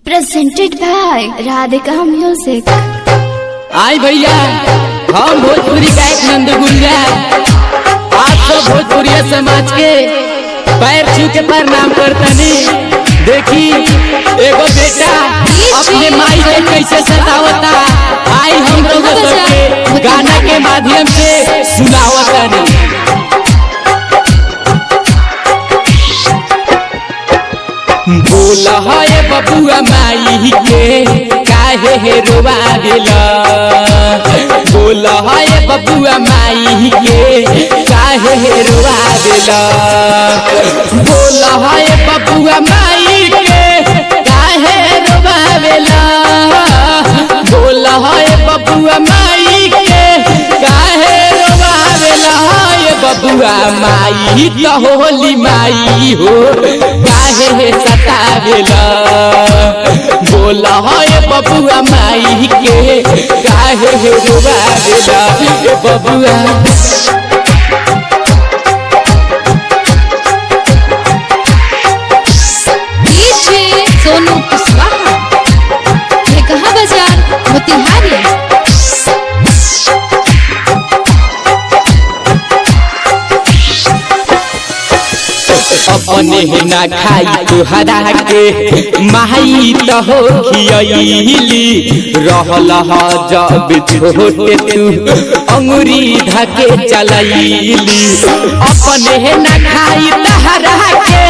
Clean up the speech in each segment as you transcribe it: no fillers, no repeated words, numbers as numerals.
presented by Radhika Music। आई भैया हम भोजपुरी गायक नंद गुलजार आप सब भोजपुरी समाज के पैर छू के प्रणाम करतनी। देखी एगो बेटा अपने माई के कैसे सतावता, आई हम लोग सबके गाना के माध्यम से सुनावतनी। बोला है बबुआ माई के काहे हे रोवा दिला, बोला है बबुआ माई के काहे हे रोवा दिला, बोला है बबुआ माई के काहे रोवा दिला, बोला है बबुआ माई के काहे रोवा दिला। बबुआ माई तो होली माई हो काहे सतावेला, बोला है बबुआ माई के काहे रोवावेला। बबुआ सोनू कुशवाहा कहाँ बाजार मोतिहारी। अपने ना खाई तुहरा के माई तो हो खियली, रहल जब छोटे तू अंगुरी धके चलैली। अपने ना खाई तुहरा के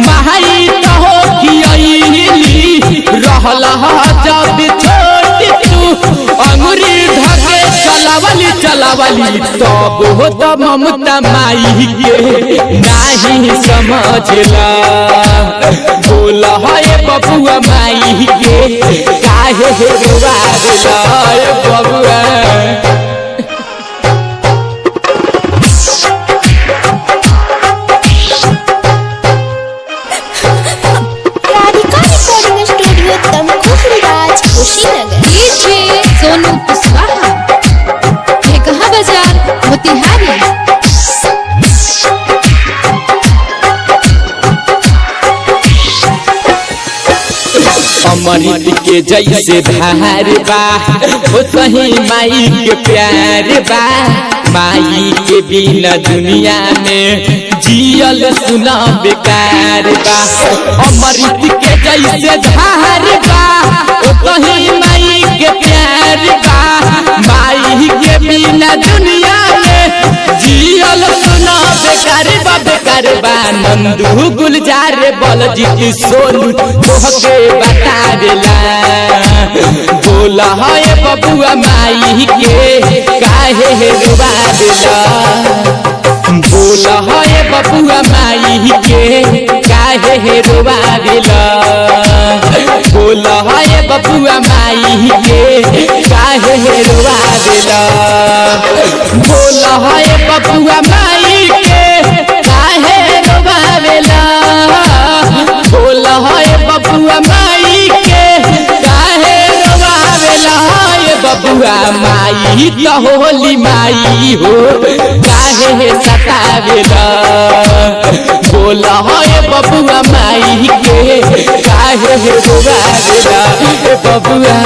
माई तो हो खियली, रहल जब छोटे तू अंगुरी धके चलावली चलावली। तब हो तो ममता माई के नहीं समझला, बोला है बबुआ माई के काहे रोवावेला। बबुआ राधिका रिकॉर्डिंग स्टूडियो तमकुहीराज कुशीनगर। सोनू कुशवाहा कहाँ बाजार मोतिहारी। अमृत के जैसे धार बा वो सही माई के प्यार बा, माई के बिना दुनिया में जियल सुना बेकार बा। अमृत के जैसे धार बा वो सही माई के प्यार बा, माई के बिना दुनिया में जियल सुना बेकार बा बेकार बा। नंदू गुलजार बलजीत सोनू तोहके बता देला, बोला है बबुआ माई के काहे रोवा देला, बोला है बबुआ माई के काहे रोवा देला, बोला है बबुआ माई के काहे रोवा देला, बोला है बबुआ माई के काहे रोवा देला, बोला है बबुआ माई के काहे रोवावेला। बबुआ माई तो होली माई हो काहे सतावेला, बोला है बबुआ माई के काहे रोवावेला। बबुआ